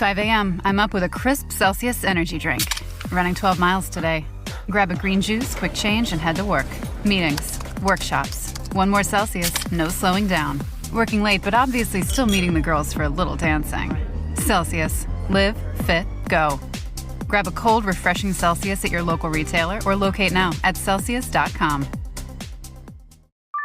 5 a.m. I'm up with a crisp Celsius energy drink. Running 12 miles today. Grab a green juice, quick change, and head to work. Meetings, workshops. One more Celsius, no slowing down. Working late, but obviously still meeting the girls for a little dancing. Celsius. Live, fit, go. Grab a cold, refreshing Celsius at your local retailer or locate now at Celsius.com.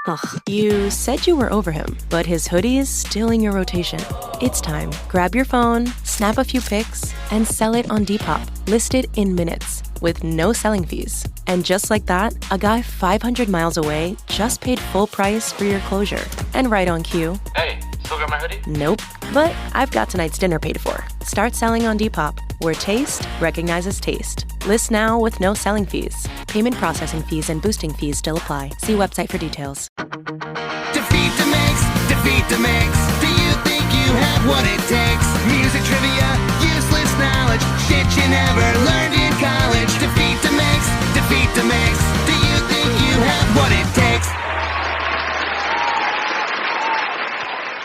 Ugh, you said you were over him, but his hoodie is still in your rotation. It's time. Grab your phone, snap a few pics, and sell it on Depop. Listed in minutes with no selling fees. And just like that, a guy 500 miles away just paid full price for your closure. And right on cue. Hey, still got my hoodie? Nope, but I've got tonight's dinner paid for. Start selling on Depop, where taste recognizes taste. List now with no selling fees. Payment processing fees and boosting fees still apply. See website for details. Defeat DeMakes, defeat DeMakes. Do you think you have what it takes? Music trivia, useless knowledge, shit you never learned in college. Defeat DeMakes, defeat DeMakes. Do you think you have what it takes?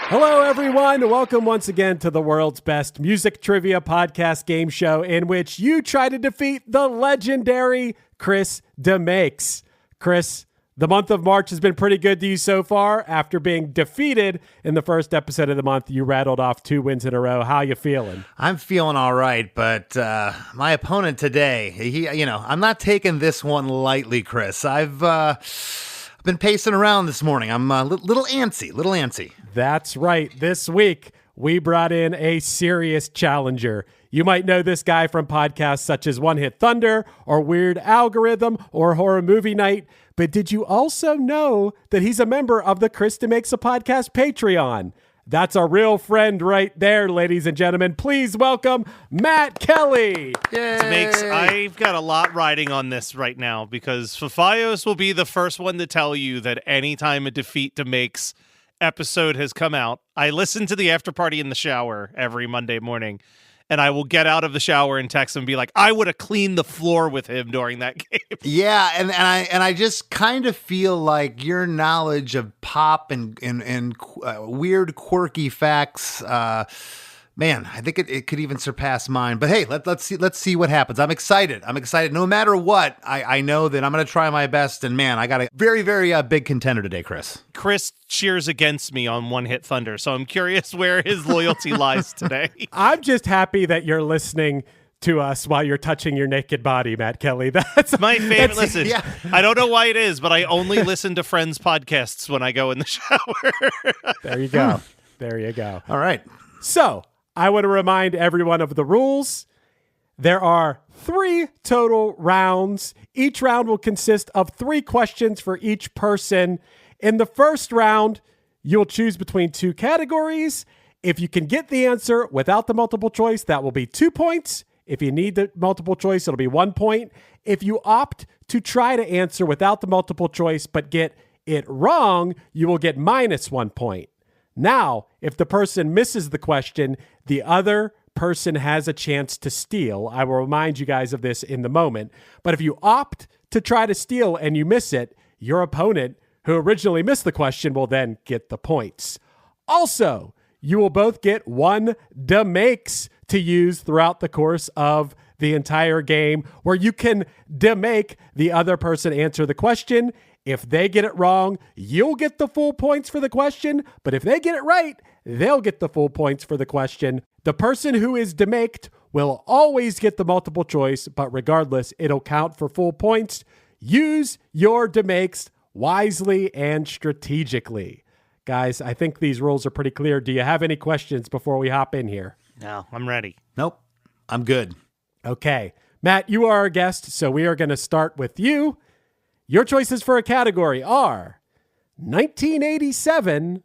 Hello, everyone. Welcome once again to the world's best music trivia podcast game show in which you try to defeat the legendary Chris DeMakes. Chris, the month of March has been pretty good to you so far. After being defeated in the first episode of the month, you rattled off 2 wins in a row. How you feeling? I'm feeling all right, but my opponent today, I'm not taking this one lightly, Chris. I've been pacing around this morning. I'm a little antsy. That's right. This week, we brought in a serious challenger. You might know this guy from podcasts such as One Hit Thunder or Weird Algorithm or Horror Movie Night. But did you also know that he's a member of the Chris DeMakes a Podcast Patreon? That's a real friend right there, ladies and gentlemen. Please welcome Matt Kelly. Yay. DeMakes, I've got a lot riding on this right now because Fafayos will be the first one to tell you that anytime a Defeat DeMakes episode has come out, I listen to the after party in the shower every Monday morning, and I will get out of the shower and text him and be like, I would have cleaned the floor with him during that game. Yeah, and I just kind of feel like your knowledge of pop and weird, quirky facts, man, I think it could even surpass mine. But hey, let's see what happens. I'm excited. No matter what, I know that I'm going to try my best. And man, I got a very, very big contender today, Chris. Chris cheers against me on One Hit Thunder, so I'm curious where his loyalty lies today. I'm just happy that you're listening to us while you're touching your naked body, Matt Kelly. That's my favorite. Listen, yeah. I don't know why it is, but I only listen to friends' podcasts when I go in the shower. There you go. All right. So I want to remind everyone of the rules. There are 3 total rounds. Each round will consist of 3 questions for each person. In the first round, you'll choose between 2 categories. If you can get the answer without the multiple choice, that will be 2 points. If you need the multiple choice, it'll be 1 point. If you opt to try to answer without the multiple choice but get it wrong, you will get -1 point. Now, if the person misses the question, the other person has a chance to steal. I will remind you guys of this in the moment. But if you opt to try to steal and you miss it, your opponent, who originally missed the question, will then get the points. Also, you will both get 1 DeMakes to use throughout the course of the entire game, where you can DeMake the other person answer the question. If they get it wrong, you'll get the full points for the question, but if they get it right, they'll get the full points for the question. The person who is demaked will always get the multiple choice, but regardless, it'll count for full points. Use your demakes wisely and strategically. Guys, I think these rules are pretty clear. Do you have any questions before we hop in here? No, I'm ready. Nope. I'm good. Okay. Matt, you are our guest, so we are going to start with you. Your choices for a category are 1987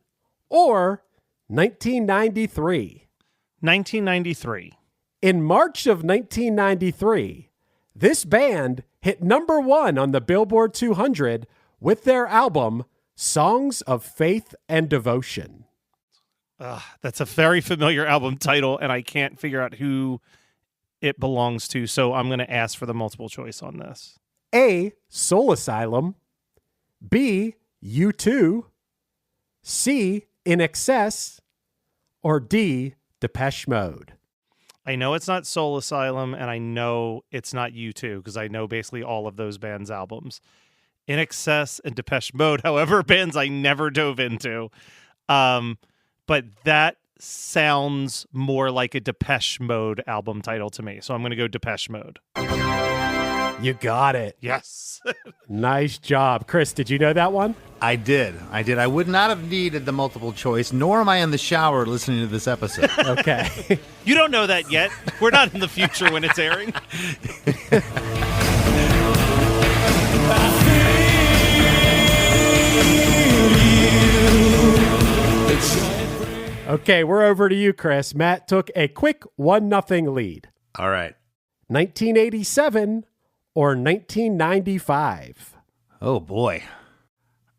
or 1993. 1993. In March of 1993, this band hit #1 on the Billboard 200 with their album Songs of Faith and Devotion. That's a very familiar album title, and I can't figure out who it belongs to, so I'm going to ask for the multiple choice on this. A, Soul Asylum. B, U2. C, In Excess. Or D, Depeche Mode. I know it's not Soul Asylum, and I know it's not U2 because I know basically all of those bands' albums. In Excess and Depeche Mode, however, bands I never dove into. But that sounds more like a Depeche Mode album title to me. So I'm going to go Depeche Mode. You got it. Yes. Nice job. Chris, did you know that one? I did. I would not have needed the multiple choice, nor am I in the shower listening to this episode. Okay. You don't know that yet. We're not in the future when it's airing. Okay, we're over to you, Chris. Matt took a quick 1-0 lead. All right. 1987 or 1995? Oh, boy.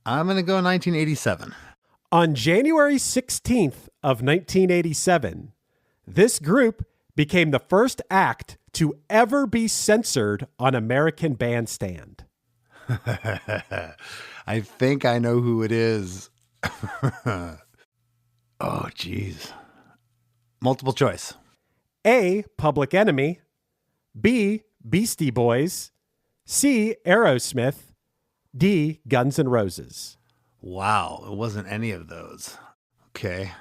I'm going to go 1987. On January 16th of 1987, this group became the first act to ever be censored on American Bandstand. I think I know who it is. Oh, geez. Multiple choice. A, Public Enemy. B, Beastie Boys. C, Aerosmith. D, Guns N' Roses. Wow, it wasn't any of those. Okay.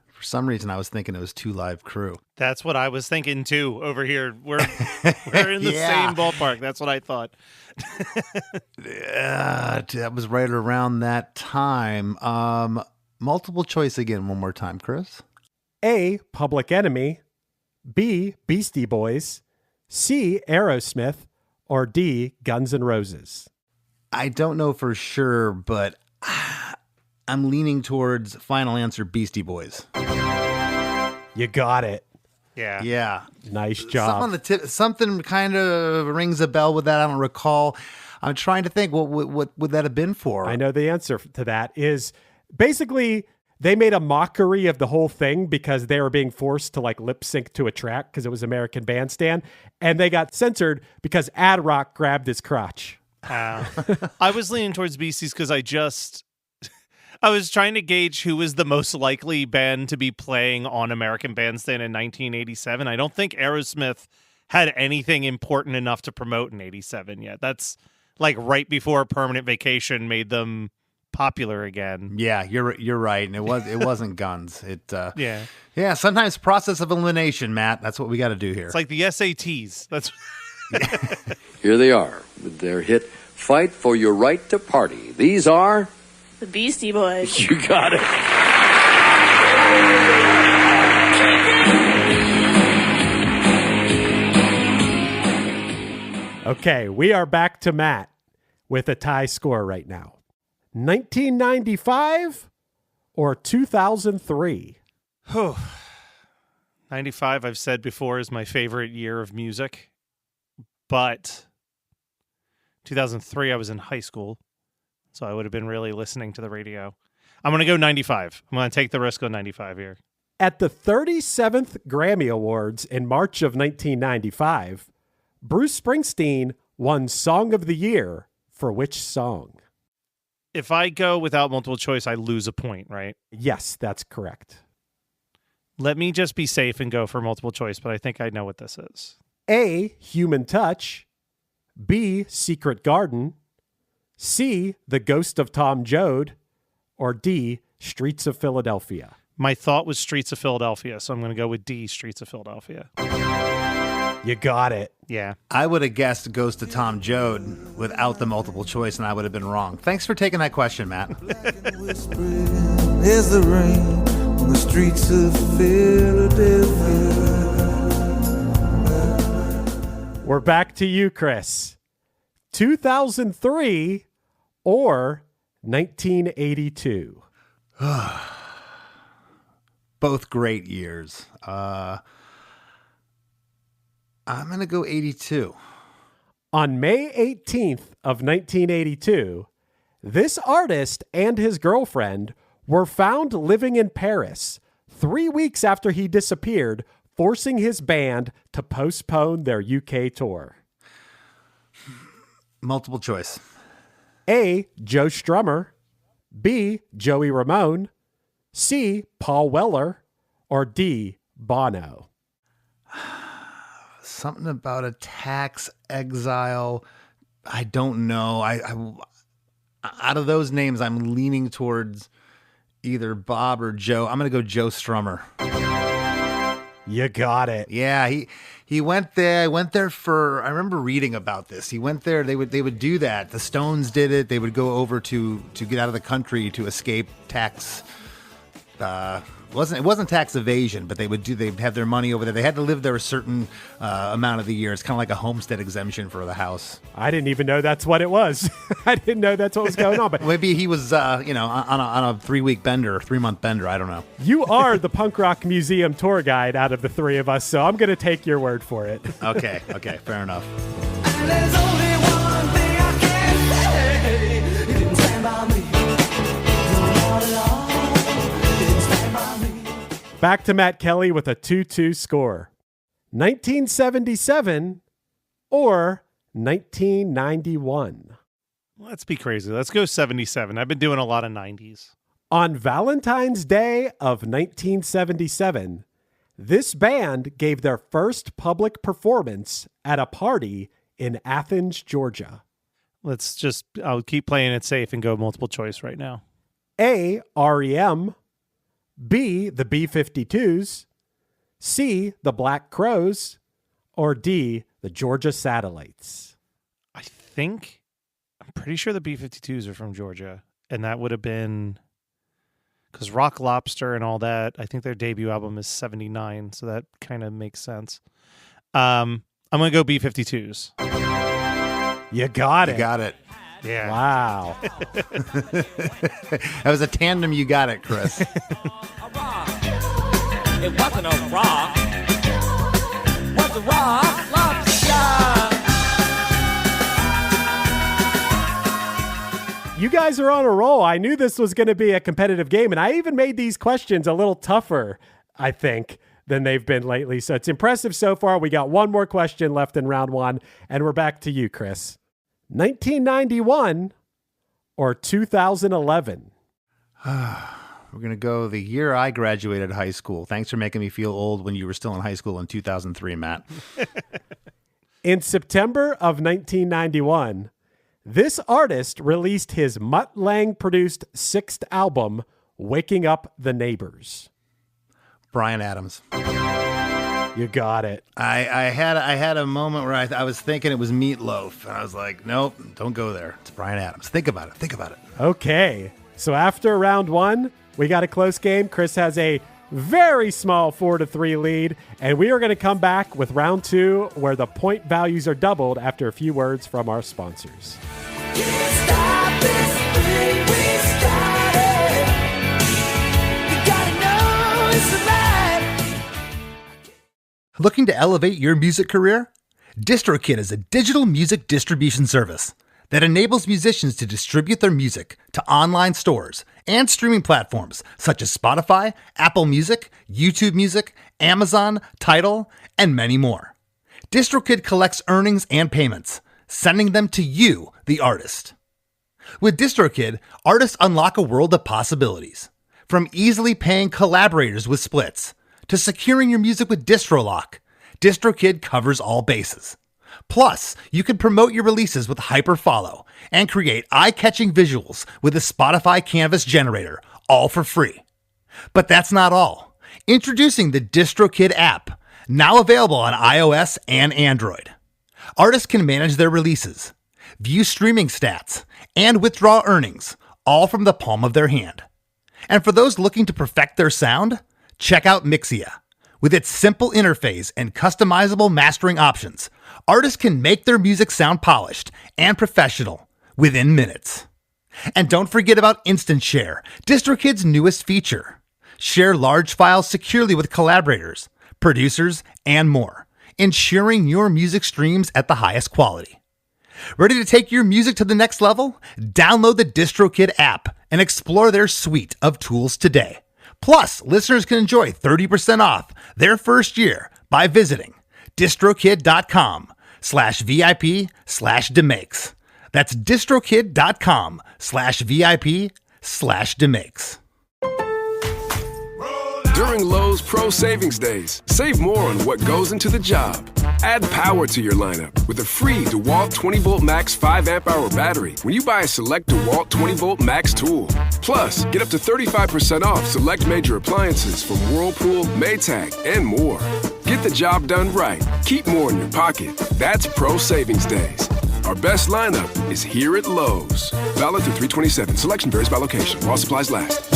For some reason, I was thinking it was Two Live Crew. That's what I was thinking too over here. We're in the Yeah. same ballpark. That's what I thought. That was right around that time. Multiple choice again one more time, Chris. A, Public Enemy. B, Beastie Boys. C, Aerosmith. Or D, Guns N' Roses. I don't know for sure, but I'm leaning towards final answer Beastie Boys. You got it. Yeah. Yeah. Nice Something job. on the tip, something kind of rings a bell with that. I don't recall. I'm trying to think what would that have been for? I know the answer to that is basically they made a mockery of the whole thing because they were being forced to like lip sync to a track because it was American Bandstand, and they got censored because Ad Rock grabbed his crotch. I was leaning towards Beasties because I was trying to gauge who was the most likely band to be playing on American Bandstand in 1987. I don't think Aerosmith had anything important enough to promote in 87 yet. That's like right before Permanent Vacation made them popular again. Yeah, you're right, and it wasn't Guns. Yeah. Sometimes process of elimination, Matt. That's what we got to do here. It's like the SATs. That's Here they are with their hit Fight for Your Right to Party. These are... The Beastie Boys. You got it. Okay, we are back to Matt with a tie score right now. 1995 or 2003? 95, I've said before, is my favorite year of music. But 2003, I was in high school, so I would have been really listening to the radio. I'm going to go 95. I'm going to take the risk on 95 here. At the 37th Grammy Awards in March of 1995, Bruce Springsteen won Song of the Year for which song? If I go without multiple choice, I lose a point, right? Yes, that's correct. Let me just be safe and go for multiple choice, but I think I know what this is. A, Human Touch. B, Secret Garden. C, The Ghost of Tom Joad. Or D, Streets of Philadelphia. My thought was Streets of Philadelphia, so I'm going to go with D, Streets of Philadelphia. You got it. Yeah. I would have guessed Ghost of Tom Joad without the multiple choice, and I would have been wrong. Thanks for taking that question, Matt. There's the rain on the streets of Philadelphia. We're back to you, Chris. 2003 or 1982? Both great years. I'm going to go 82. On May 18th of 1982, this artist and his girlfriend were found living in Paris 3 weeks after he disappeared, forcing his band to postpone their UK tour. Multiple choice. A, Joe Strummer. B, Joey Ramone. C, Paul Weller. Or D, Bono. something about a tax exile. I don't know. I out of those names, I'm leaning towards either Bob or Joe. I'm going to go Joe Strummer. You got it. Yeah, he went there. I went there for. I remember reading about this. He went there. They would do that. The Stones did it. They would go over to get out of the country to escape tax. It wasn't tax evasion, but they'd have their money over there. They had to live there a certain amount of the year. It's kind of like a homestead exemption for the house. I didn't even know that's what it was. I didn't know that's what was going on. But maybe he was, on a 3-month bender. I don't know. You are the Punk Rock Museum tour guide out of the three of us, so I'm going to take your word for it. Okay, fair enough. And there's only one thing I can say. You didn't stand by me. Not at all. You didn't stand by me. Back to Matt Kelly with a 2-2 score. 1977 or 1991? Let's be crazy. Let's go 77. I've been doing a lot of 90s. On Valentine's Day of 1977, this band gave their first public performance at a party in Athens, Georgia. I'll keep playing it safe and go multiple choice right now. A, REM. B, the B-52s, C, the Black Crowes, or D, the Georgia Satellites? I'm pretty sure the B-52s are from Georgia, and that would have been because Rock Lobster and all that. I think their debut album is 79, so that kind of makes sense. I'm going to go B-52s. You got it. You got it. Yeah. Wow. That was a tandem. You got it, Chris. It wasn't a rock. Was a rock lobster. You guys are on a roll. I knew this was going to be a competitive game, and I even made these questions a little tougher, I think, than they've been lately. So it's impressive so far. We got one more question left in round one, and we're back to you, Chris. 1991 or 2011? We're going to go the year I graduated high school. Thanks for making me feel old when you were still in high school in 2003, Matt. In September of 1991, this artist released his Mutt Lange-produced sixth album, Waking Up the Neighbors. Bryan Adams. You got it. I had a moment where I was thinking it was Meatloaf. And I was like, nope, don't go there. It's Bryan Adams. Think about it. Okay. So after round one, we got a close game. Chris has a very small 4-3 lead. And we are going to come back with round two, where the point values are doubled after a few words from our sponsors. Can't stop this thing we started. You gotta know it's the right. Looking to elevate your music career? DistroKid is a digital music distribution service that enables musicians to distribute their music to online stores and streaming platforms such as Spotify, Apple Music, YouTube Music, Amazon, Tidal, and many more. DistroKid collects earnings and payments, sending them to you, the artist. With DistroKid, artists unlock a world of possibilities. From easily paying collaborators with splits to securing your music with DistroLock, DistroKid covers all bases. Plus, you can promote your releases with Hyperfollow and create eye-catching visuals with a Spotify Canvas generator, all for free. But that's not all. Introducing the DistroKid app, now available on iOS and Android. Artists can manage their releases, view streaming stats, and withdraw earnings, all from the palm of their hand. And for those looking to perfect their sound, check out Mixia. With its simple interface and customizable mastering options, artists can make their music sound polished and professional within minutes. And don't forget about Instant Share, DistroKid's newest feature. Share large files securely with collaborators, producers, and more, ensuring your music streams at the highest quality. Ready to take your music to the next level? Download the DistroKid app and explore their suite of tools today. Plus, listeners can enjoy 30% off their first year by visiting distrokid.com/VIP/DeMakes. That's distrokid.com/VIP/DeMakes. During Lowe's Pro Savings Days, save more on what goes into the job Add power to your lineup with a free DeWalt 20-volt max 5 amp hour battery when you buy a select DeWalt 20-volt max tool. Plus, get up to 35% off select major appliances from Whirlpool, Maytag, and more. Get the job done right. Keep more in your pocket. That's Pro Savings Days. Our best lineup is here at Lowe's. Valid through 3/27. Selection varies by location. While supplies last.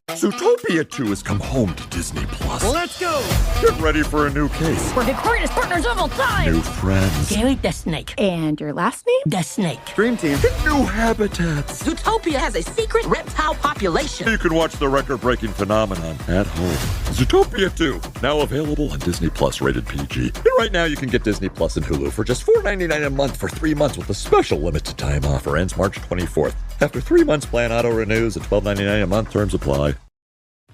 Zootopia 2 has come home to Disney Plus. Let's go! Get ready for a new case. We're the greatest partners of all time! New friends. Gary the Snake. And your last name? The Snake. Dream Team. New habitats. Zootopia has a secret reptile population. You can watch the record-breaking phenomenon at home. Zootopia 2, now available on Disney Plus, rated PG. And right now you can get Disney Plus and Hulu for just $4.99 a month for 3 months with a special limited time offer. Ends March 24th. After 3 months, plan auto renews at $12.99 a month. Terms apply.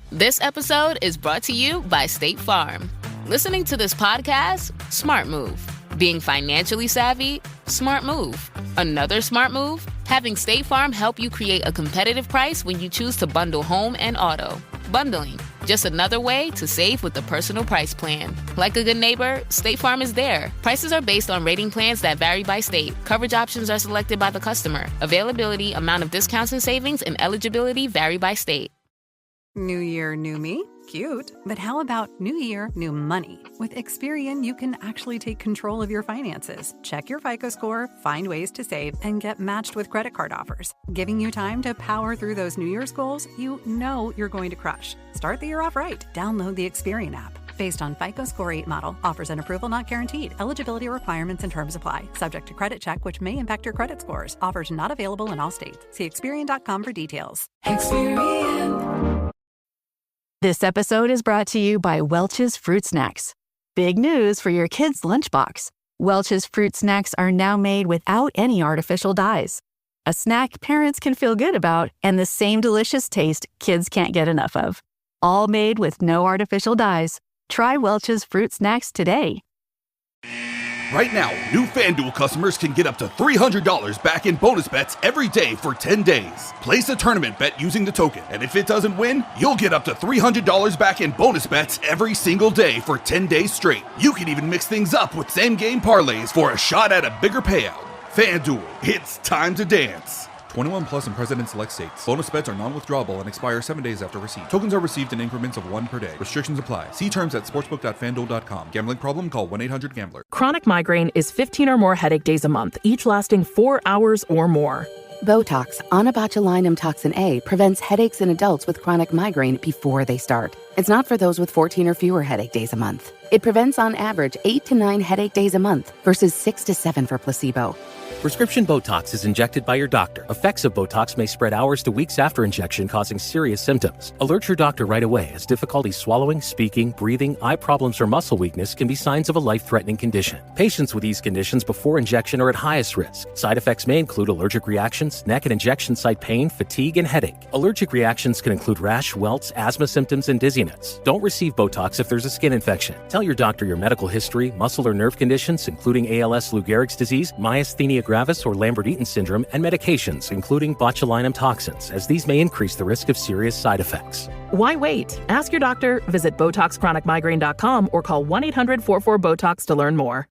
This episode is brought to you by State Farm. Listening to this podcast? Smart move. Being financially savvy? Smart move. Another smart move? Having State Farm help you create a competitive price when you choose to bundle home and auto. Bundling, just another way to save with the Personal Price Plan. Like a good neighbor, State Farm is there. Prices are based on rating plans that vary by state. Coverage options are selected by the customer. Availability, amount of discounts and savings, and eligibility vary by state. New year, new me? Cute. But how about new year, new money? With Experian, you can actually take control of your finances. Check your FICO score, find ways to save, and get matched with credit card offers, giving you time to power through those New Year's goals you know you're going to crush. Start the year off right. Download the Experian app. Based on FICO Score 8 model. Offers and approval not guaranteed. Eligibility requirements and terms apply. Subject to credit check, which may impact your credit scores. Offers not available in all states. See Experian.com for details. Experian. This episode is brought to you by Welch's Fruit Snacks. Big news for your kids' lunchbox. Welch's Fruit Snacks are now made without any artificial dyes. A snack parents can feel good about and the same delicious taste kids can't get enough of. All made with no artificial dyes. Try Welch's Fruit Snacks today. Right now, new FanDuel customers can get up to $300 back in bonus bets every day for 10 days. Place a tournament bet using the token, and if it doesn't win, you'll get up to $300 back in bonus bets every single day for 10 days straight. You can even mix things up with same-game parlays for a shot at a bigger payout. FanDuel, it's time to dance. 21 plus in President select states. Bonus bets are non-withdrawable and expire 7 days after receipt. Tokens are received in increments of 1 per day. Restrictions apply. See terms at sportsbook.fanduel.com. Gambling problem? Call 1-800-GAMBLER. Chronic migraine is 15 or more headache days a month, each lasting 4 hours or more. Botox, onabotulinum toxin A, prevents headaches in adults with chronic migraine before they start. It's not for those with 14 or fewer headache days a month. It prevents on average 8 to 9 headache days a month versus 6 to 7 for placebo. Prescription Botox is injected by your doctor. Effects of Botox may spread hours to weeks after injection, causing serious symptoms. Alert your doctor right away, as difficulty swallowing, speaking, breathing, eye problems, or muscle weakness can be signs of a life-threatening condition. Patients with these conditions before injection are at highest risk. Side effects may include allergic reactions, neck and injection site pain, fatigue, and headache. Allergic reactions can include rash, welts, asthma symptoms, and dizziness. Don't receive Botox if there's a skin infection. Tell your doctor your medical history, muscle or nerve conditions, including ALS, Lou Gehrig's disease, myasthenia gravis, or Lambert-Eaton syndrome, and medications, including botulinum toxins, as these may increase the risk of serious side effects. Why wait? Ask your doctor, visit BotoxChronicMigraine.com, or call 1-800-44-BOTOX to learn more.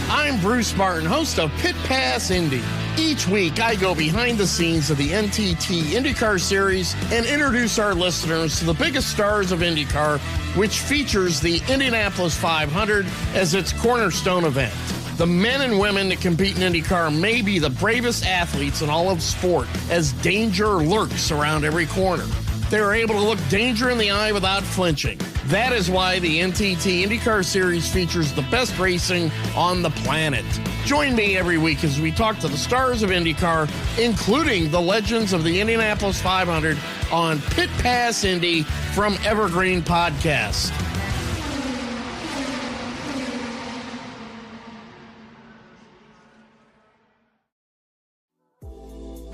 I'm Bruce Martin, host of Pit Pass Indy. Each week, I go behind the scenes of the NTT IndyCar Series and introduce our listeners to the biggest stars of IndyCar, which features the Indianapolis 500 as its cornerstone event. The men and women that compete in IndyCar may be the bravest athletes in all of sport, as danger lurks around every corner. They are able to look danger in the eye without flinching. That is why the NTT IndyCar Series features the best racing on the planet. Join me every week as we talk to the stars of IndyCar, including the legends of the Indianapolis 500 on Pit Pass Indy from Evergreen Podcast.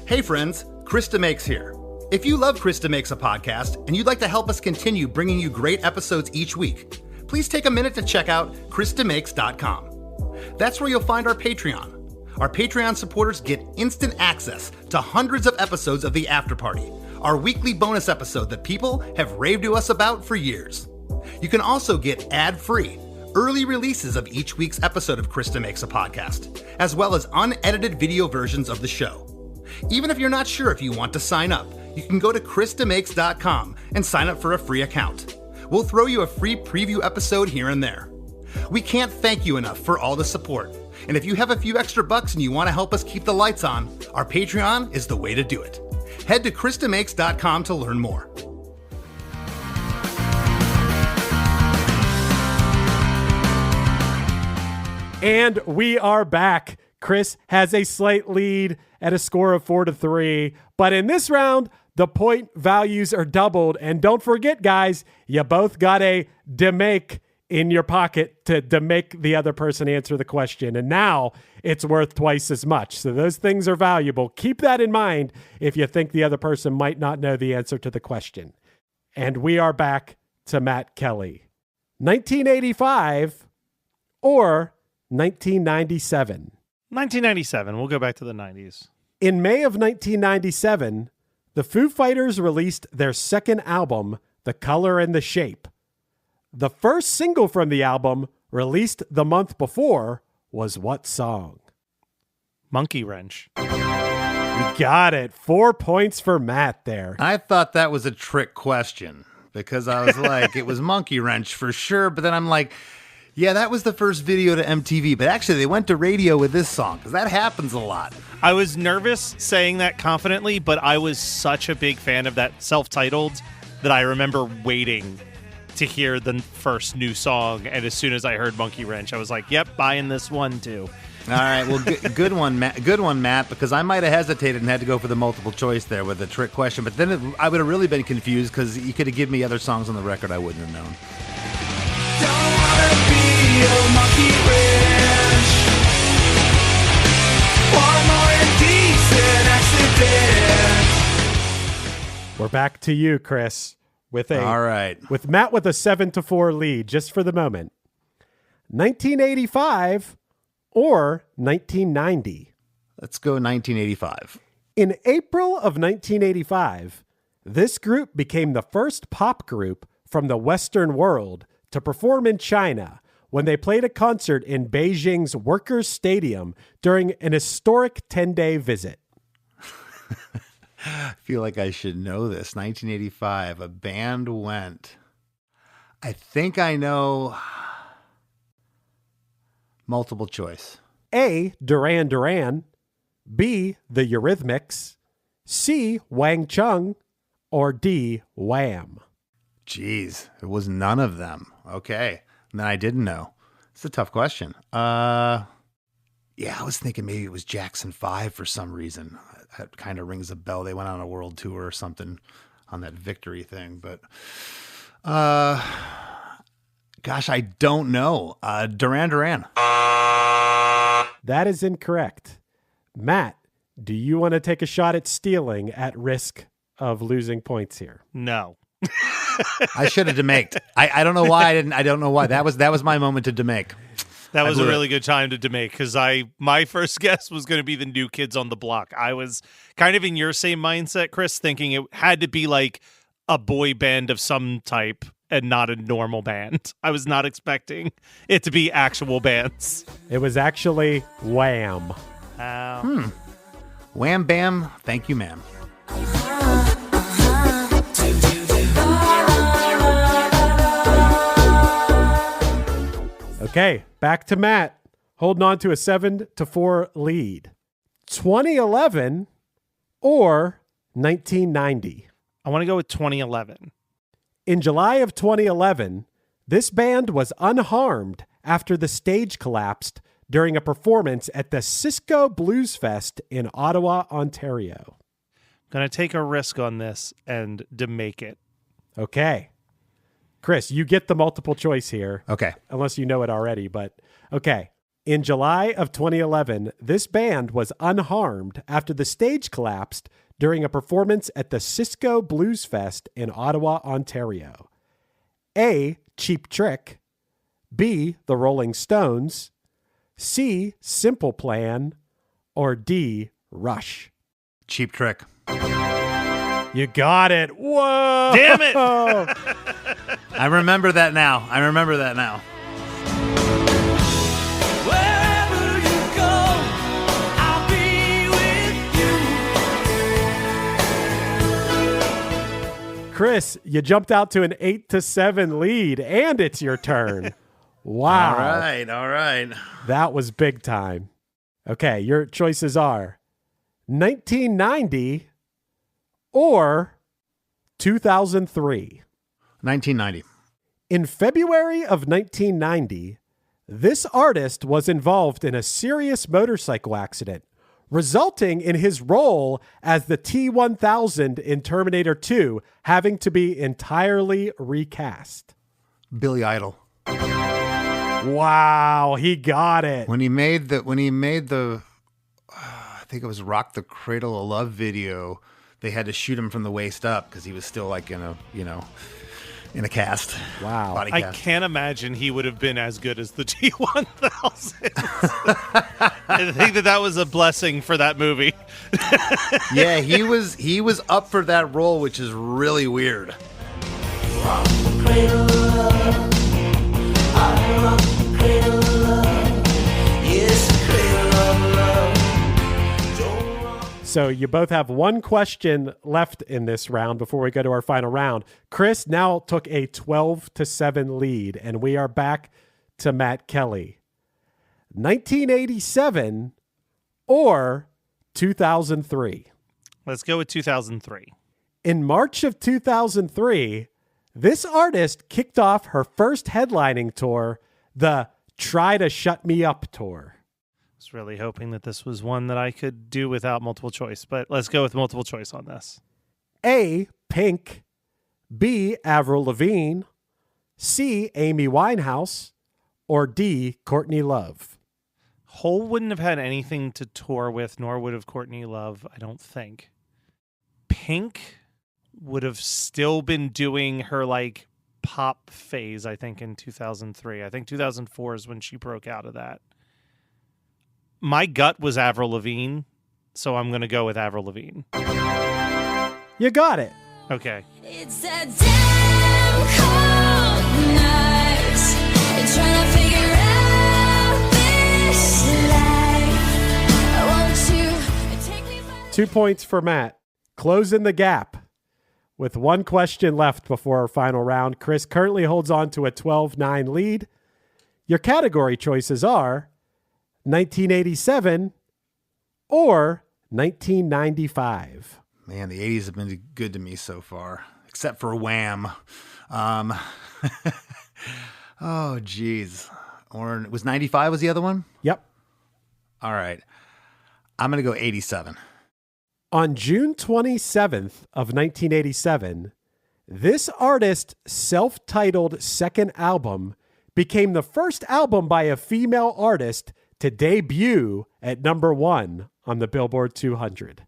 Hey friends, Chris DeMakes here. If you love Chris DeMakes a podcast and you'd like to help us continue bringing you great episodes each week, please take a minute to check out chrisdemakes.com. That's where you'll find our Patreon. Our Patreon supporters get instant access to hundreds of episodes of The After Party, our weekly bonus episode that people have raved to us about for years. You can also get ad-free early releases of each week's episode of Krista Makes a Podcast, as well as unedited video versions of the show. Even if you're not sure if you want to sign up, you can go to KristaMakes.com and sign up for a free account. We'll throw you a free preview episode here and there. We can't thank you enough for all the support. And if you have a few extra bucks and you want to help us keep the lights on, our Patreon is the way to do it. Head to KristaMakes.com to learn more. And we are back. Chris has a slight lead at a score of 4-3. But in this round, the point values are doubled. And don't forget, guys, you both got a DeMake in your pocket to make the other person answer the question. And now it's worth twice as much. So those things are valuable. Keep that in mind if you think the other person might not know the answer to the question. And we are back to Matt Kelly. 1985 or 1997? 1997. We'll go back to the 90s. In May of 1997, the Foo Fighters released their second album, The Color and the Shape. The first single from the album, released the month before, was what song? Monkey Wrench. You got it. 4 points for Matt there. I thought that was a trick question because I was like, it was Monkey Wrench for sure. But then I'm like, yeah, that was the first video to MTV. But actually, they went to radio with this song because that happens a lot. I was nervous saying that confidently, but I was such a big fan of that self-titled that I remember waiting to hear the first new song. And as soon as I heard Monkey Wrench, I was like, yep, buying this one too. All right, well, good one, Matt. Good one, Matt, because I might have hesitated and had to go for the multiple choice there with a trick question. But then I would have really been confused because you could have given me other songs on the record I wouldn't have known. Don't wanna be a monkey wrench. One more indecent accident. We're back to you, Chris. With Matt with a 7-4 lead, just for the moment. 1985 or 1990? Let's go 1985. In April of 1985, this group became the first pop group from the Western world to perform in China when they played a concert in Beijing's Workers' Stadium during an historic 10-day visit. I feel like I should know this. 1985, a band went. I think I know. Multiple choice. A, Duran Duran. B, the Eurythmics. C, Wang Chung. Or D, Wham. Jeez, it was none of them. Okay. And then I didn't know. It's a tough question. Yeah, I was thinking maybe it was Jackson 5 for some reason. That kind of rings a bell. They went on a world tour or something on that Victory thing. But, gosh, I don't know. Duran Duran. That is incorrect. Matt, do you want to take a shot at stealing at risk of losing points here? No. I should have DeMaked. I don't know why I didn't. I don't know why. That was my moment to DeMake. That was a really good time to DeMake because my first guess was going to be the New Kids on the Block. I was kind of in your same mindset, Chris, thinking it had to be like a boy band of some type and not a normal band. I was not expecting it to be actual bands. It was actually Wham. Wham bam. Thank you, ma'am. Okay, back to Matt, holding on to a 7-4 lead. 2011 or 1990? I want to go with 2011. In July of 2011, this band was unharmed after the stage collapsed during a performance at the Cisco Blues Fest in Ottawa, Ontario. Going to take a risk on this and DeMake it. Okay. Chris, you get the multiple choice here. Okay. Unless you know it already, but okay. In July of 2011, this band was unharmed after the stage collapsed during a performance at the Cisco Blues Fest in Ottawa, Ontario. A, Cheap Trick. B, The Rolling Stones. C, Simple Plan. Or D, Rush. Cheap Trick. You got it. Whoa! Damn it! I remember that now. Wherever you go, I'll be with you. Chris, you jumped out to an 8-7 lead, and it's your turn. Wow. All right. That was big time. Okay, your choices are 1990 or 2003. 1990. In February of 1990, this artist was involved in a serious motorcycle accident, resulting in his role as the T-1000 in Terminator 2 having to be entirely recast. Billy Idol. Wow, he got it. When he made the I think it was Rock the Cradle of Love video, they had to shoot him from the waist up because he was still like in a cast. Wow. Body I cast. can't imagine he would have been as good as the T-1000. I think that was a blessing for that movie. Yeah, he was up for that role, which is really weird. Rock the cradle of love. I rock the cradle of love. Yes, the cradle of love. Don't rock. So you both have one question left in this round before we go to our final round. Chris now took a 12-7 lead, and we are back to Matt Kelly. 1987 or 2003? Let's go with 2003. In March of 2003, this artist kicked off her first headlining tour, the Try to Shut Me Up tour. I was really hoping that this was one that I could do without multiple choice, but let's go with multiple choice on this. A, Pink, B, Avril Lavigne, C, Amy Winehouse, or D, Courtney Love? Hole wouldn't have had anything to tour with, nor would have Courtney Love, I don't think. Pink would have still been doing her like pop phase, I think, in 2003. I think 2004 is when she broke out of that. My gut was Avril Lavigne, so I'm going to go with Avril Lavigne. You got it. Okay. It's a damn cold night. Trying to figure out this life. Won't you take me by 2 points for Matt. Closing the gap with one question left before our final round. Chris currently holds on to a 12-9 lead. Your category choices are 1987 or 1995. Man, the 80s have been good to me so far, except for Wham. Oh, geez. Or was 95 was the other one? Yep. All right. I'm going to go 87. On June 27th of 1987, this artist's self-titled second album became the first album by a female artist to debut at number 1 on the Billboard 200.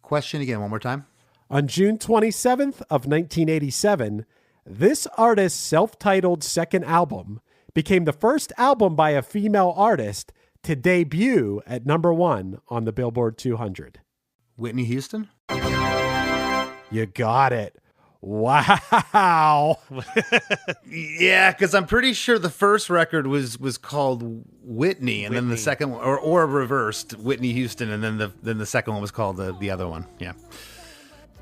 Question again, one more time. On June 27th of 1987, this artist's self-titled second album became the first album by a female artist to debut at number 1 on the Billboard 200. Whitney Houston? You got it. Wow. Yeah, because I'm pretty sure the first record was called Whitney, and then the second one, or reversed, Whitney Houston, and then the second one was called the other one. Yeah.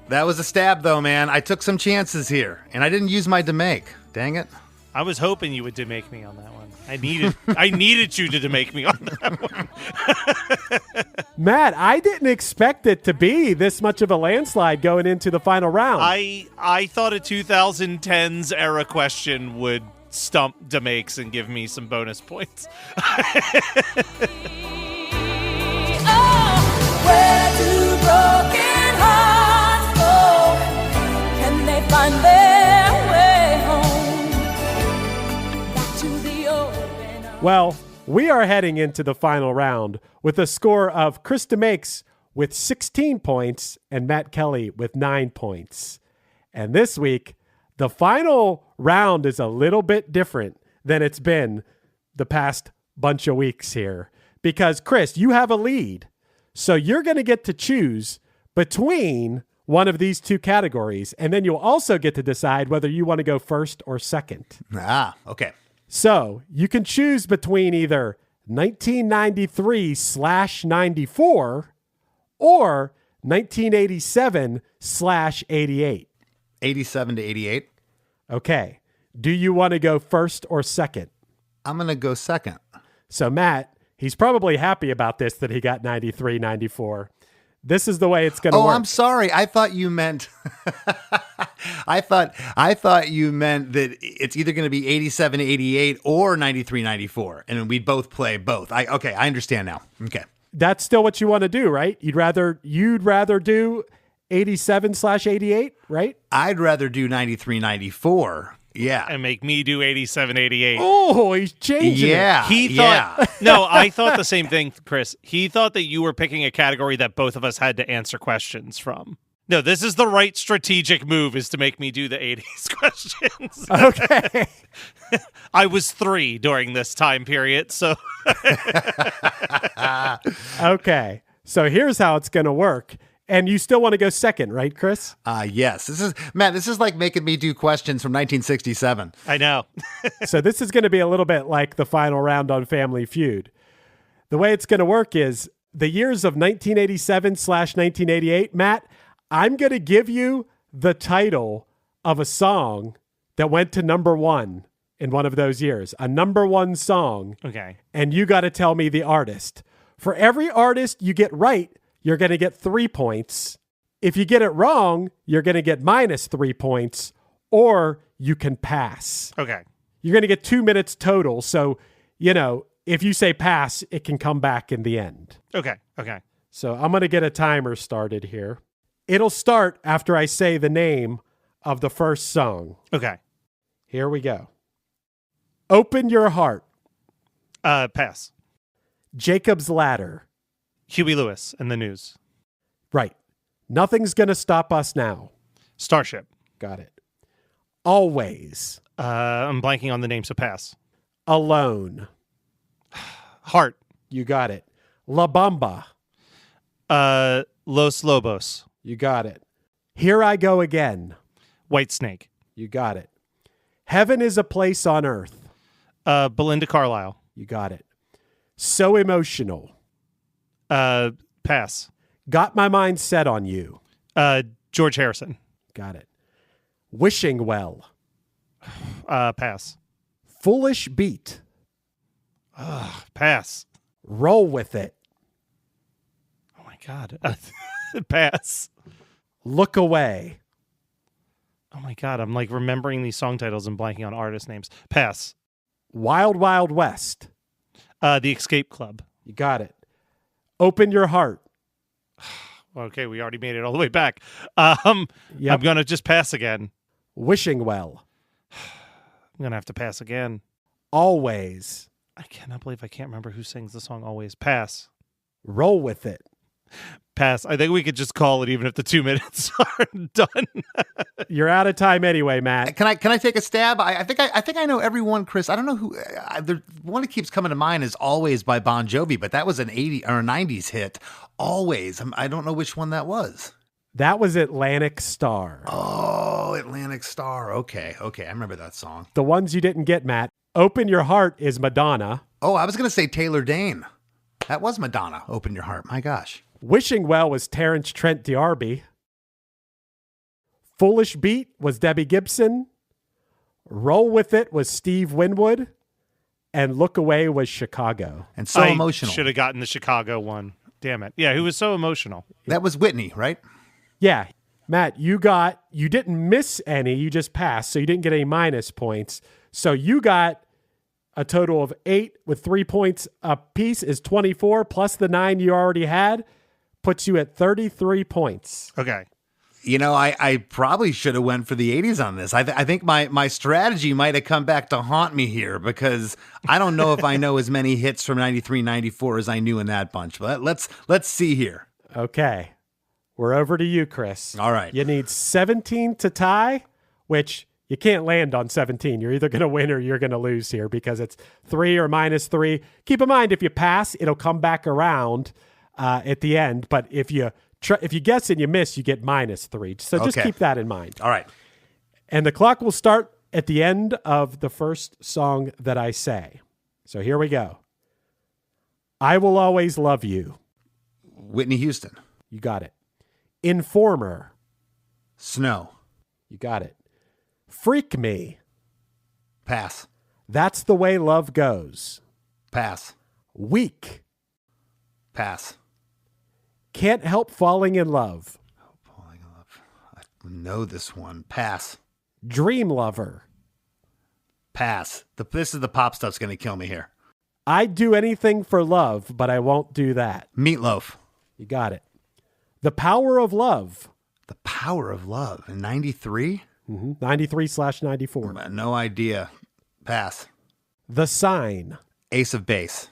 That was a stab, though, man. I took some chances here, and I didn't use my DeMake. Dang it. I was hoping you would DeMake me on that one. I needed you to DeMake me on that one. Matt, I didn't expect it to be this much of a landslide going into the final round. I thought a 2010s era question would stump DeMakes and give me some bonus points. where do broken hearts go? Can they find their way home? Back to the open arms. Well, we are heading into the final round with a score of Chris DeMakes with 16 points and Matt Kelly with 9 points. And this week, the final round is a little bit different than it's been the past bunch of weeks here. Because, Chris, you have a lead. So you're going to get to choose between one of these two categories, and then you'll also get to decide whether you want to go first or second. Ah, okay. So you can choose between either 1993/94 or 1987/88. 87 to 88. Okay. Do you want to go first or second? I'm going to go second. So Matt, he's probably happy about this, that he got 93/94. This is the way it's going to work. Oh, I'm sorry. I thought you meant I thought you meant that it's either going to be 87 to 88 or 93/94, and we'd both play both. Okay, I understand now. Okay. That's still what you want to do, right? You'd rather do 87/88, right? I'd rather do 93/94. Yeah. And make me do 87/88. Oh, he's changing it. He thought, no, I thought the same thing, Chris. He thought that you were picking a category that both of us had to answer questions from. No, this is the right strategic move, is to make me do the 80s questions. Okay. I was 3 during this time period, so. Okay. So here's how it's going to work. And you still want to go second, right, Chris? Yes. This is like making me do questions from 1967. I know. So this is going to be a little bit like the final round on Family Feud. The way it's going to work is the years of 1987/1988, Matt, I'm going to give you the title of a song that went to number 1 in one of those years, a number 1 song. Okay. And you got to tell me the artist. For every artist you get right, you're going to get 3 points. If you get it wrong, you're going to get -3 points, or you can pass. Okay. You're going to get 2 minutes total. So, if you say pass, it can come back in the end. Okay. Okay. So I'm going to get a timer started here. It'll start after I say the name of the first song. Okay. Here we go. Open Your Heart. Pass. Jacob's Ladder. Huey Lewis and the News. Right. Nothing's Gonna Stop Us Now. Starship. Got it. Always. I'm blanking on the name, so pass. Alone. Heart. You got it. La Bamba. Los Lobos. You got it. Here I Go Again. White Snake. You got it. Heaven is a Place on Earth. Belinda Carlisle. You got it. So Emotional. Pass. Got My Mind Set on You. George Harrison. Got it. Wishing Well. Pass. Foolish Beat. Pass. Roll With It. Oh my God. Pass. Look Away. Oh my God. I'm like remembering these song titles and blanking on artist names. Pass. Wild Wild West. The Escape Club. You got it. Open Your Heart. Okay, we already made it all the way back. I'm going to just pass again. Wishing Well. I'm going to have to pass again. Always. I cannot believe I can't remember who sings the song Always. Pass. Roll With It. Pass. I think we could just call it even if the 2 minutes are done. You're out of time anyway, Matt. Can I take a stab? I think I know everyone, Chris. I don't know who. The one that keeps coming to mind is Always by Bon Jovi, but that was an 80s or a 90s hit. Always. I don't know which one that was. That was Atlantic Star. Oh, Atlantic Star. Okay. I remember that song. The ones you didn't get, Matt. Open Your Heart is Madonna. Oh, I was going to say Taylor Dane. That was Madonna. Open Your Heart. My gosh. Wishing Well was Terrence Trent D'Arby. Foolish Beat was Debbie Gibson. Roll With It was Steve Winwood. And Look Away was Chicago. And So Emotional. Should have gotten the Chicago one. Damn it. Yeah, who was So Emotional? That was Whitney, right? Yeah. Matt, you didn't miss any. You just passed, so you didn't get any minus points. So you got a total of 8 with 3 points apiece is 24 plus the 9 you already had. Puts you at 33 points. Okay. I probably should have went for the 80s on this. I think my strategy might have come back to haunt me here because I don't know if I know as many hits from 93, 94 as I knew in that bunch. But let's see here. Okay. We're over to you, Chris. All right. You need 17 to tie, which you can't land on 17. You're either going to win or you're going to lose here because it's 3 or -3. Keep in mind, if you pass, it'll come back around at the end. But if you If you guess and you miss, you get -3. So just Okay. keep that in mind. All right. And the clock will start at the end of the first song that I say. So here we go. I Will Always Love You. Whitney Houston. You got it. Informer. Snow. You got it. Freak Me. Pass. That's the Way Love Goes. Pass. Weak. Pass. Can't Help Falling in Love. I know this one. Pass. Dream Lover. Pass. This is the pop stuff's going to kill me here. I'd do anything for love, but I won't do that. Meatloaf. You got it. The Power of Love. The Power of Love in 93? 93/94. No idea. Pass. The Sign. Ace of Base.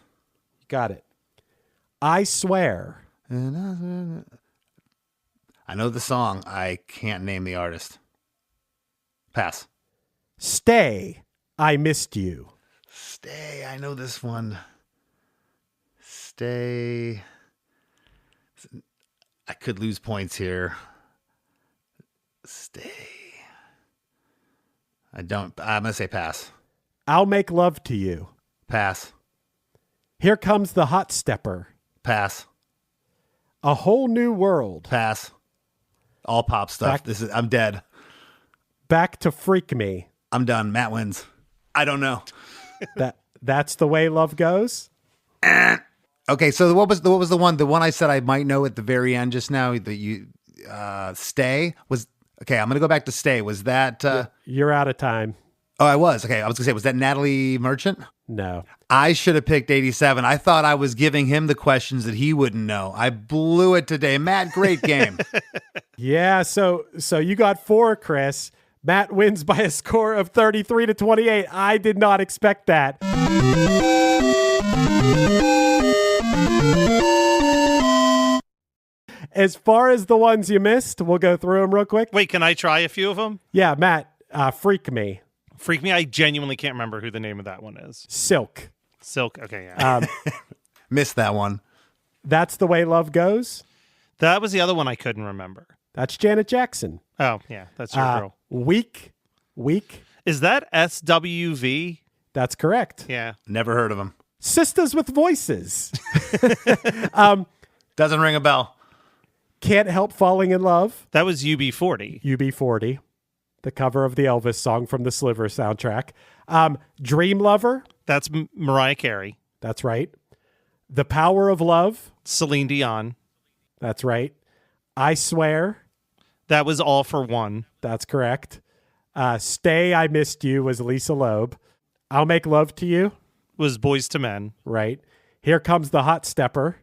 You got it. I Swear. I know the song. I can't name the artist. Pass. Stay. I Missed You. Stay. I know this one. Stay. I could lose points here. Stay. I'm going to say pass. I'll Make Love to You. Pass. Here Comes the Hot Stepper. Pass. A Whole New World. Pass. All pop stuff. I'm dead. Back to Freak Me. I'm done. Matt wins. I don't know. That's the Way Love Goes. Okay, so what was the one? The one I said I might know at the very end just now. That you Stay was okay. I'm gonna go back to Stay. Was that? You're out of time. Oh, I was. Okay, I was gonna say, was that Natalie Merchant? No. I should have picked 87. I thought I was giving him the questions that he wouldn't know. I blew it today. Matt, great game. Yeah, so you got 4, Chris. Matt wins by a score of 33-28. I did not expect that. As far as the ones you missed, we'll go through them real quick. Wait, can I try a few of them? Yeah, Matt, Freak Me. Freak Me. I genuinely can't remember who the name of that one is. Silk. Okay, yeah. Missed that one. That's the Way Love Goes. That was the other one I couldn't remember. That's Janet Jackson. Oh, yeah, that's your girl. Weak. Is that SWV? That's correct. Yeah. Never heard of him. Sisters with Voices. Doesn't ring a bell. Can't Help Falling in Love. That was UB40. UB40. The cover of the Elvis song from the Sliver soundtrack. Dream Lover. That's Mariah Carey. That's right. The Power of Love. Celine Dion. That's right. I Swear. That was All for One. That's correct. Stay, I Missed You was Lisa Loeb. I'll Make Love to You was Boys to Men. Right. Here Comes the Hot Stepper.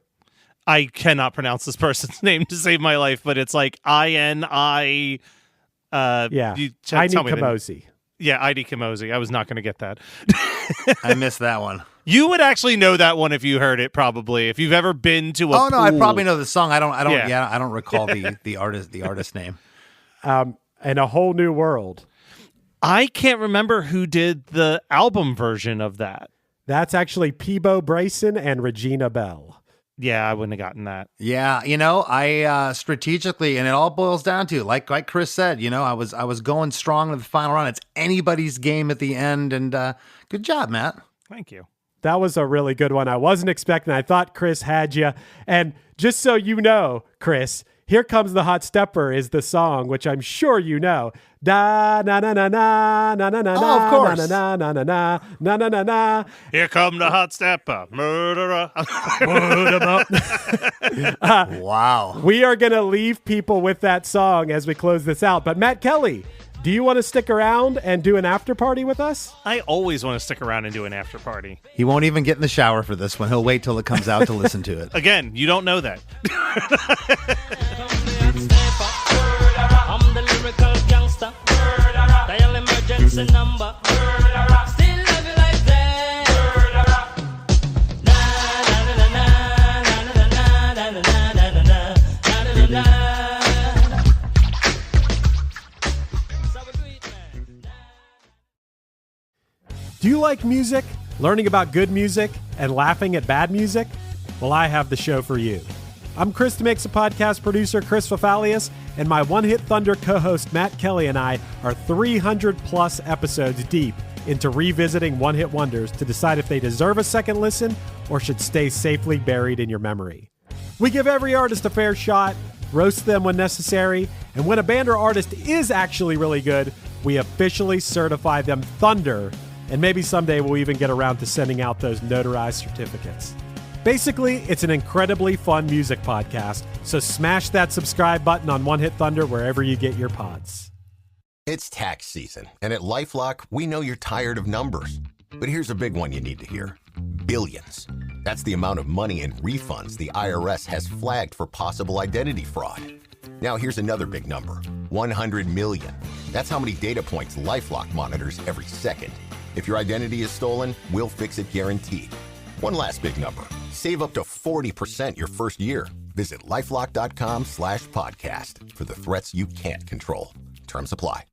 I cannot pronounce this person's name to save my life, but it's like I-N-I... Yeah, Heidi Kamosi. Yeah, Heidi Kamosi. I was not going to get that. I missed that one. You would actually know that one if you heard it, probably. If you've ever been to a Oh no, pool. I probably know the song. I don't recall the artist name. And A Whole New World. I can't remember who did the album version of that. That's actually Peebo Bryson and Regina Bell. Yeah, I wouldn't have gotten that. Yeah, I strategically, and it all boils down to, like Chris said, I was going strong in the final round. It's anybody's game at the end, and good job, Matt. Thank you. That was a really good one. I wasn't expecting. I thought Chris had you. And just so you know, Chris, Here Comes the Hot Stepper is the song, which I'm sure you know. Da na na na na na na na oh, of course. na na na na na na na na. Here come the hot stepper, murderer. Wow. We are going to leave people with that song as we close this out. But Matt Kelly, do you want to stick around and do an after party with us? I always want to stick around and do an after party. He won't even get in the shower for this one. He'll wait till it comes out to listen to it. Again, you don't know that. I'm the lyrical gangster. Dial emergency number. Still love you like that. Do you like music, learning about good music, and laughing at bad music? Well, I have the show for you. I'm Chris DeMakes a Podcast producer, Chris Fafalius, and my One Hit Thunder co-host Matt Kelly and I are 300-plus episodes deep into revisiting one-hit wonders to decide if they deserve a second listen or should stay safely buried in your memory. We give every artist a fair shot, roast them when necessary, and when a band or artist is actually really good, we officially certify them Thunder, and maybe someday we'll even get around to sending out those notarized certificates. Basically, it's an incredibly fun music podcast, so smash that subscribe button on One Hit Thunder wherever you get your pods. It's tax season, and at LifeLock, we know you're tired of numbers. But here's a big one you need to hear. Billions. That's the amount of money in refunds the IRS has flagged for possible identity fraud. Now here's another big number. 100 million. That's how many data points LifeLock monitors every second. If your identity is stolen, we'll fix it guaranteed. One last big number. Save up to 40% your first year. Visit LifeLock.com/podcast for the threats you can't control. Terms apply.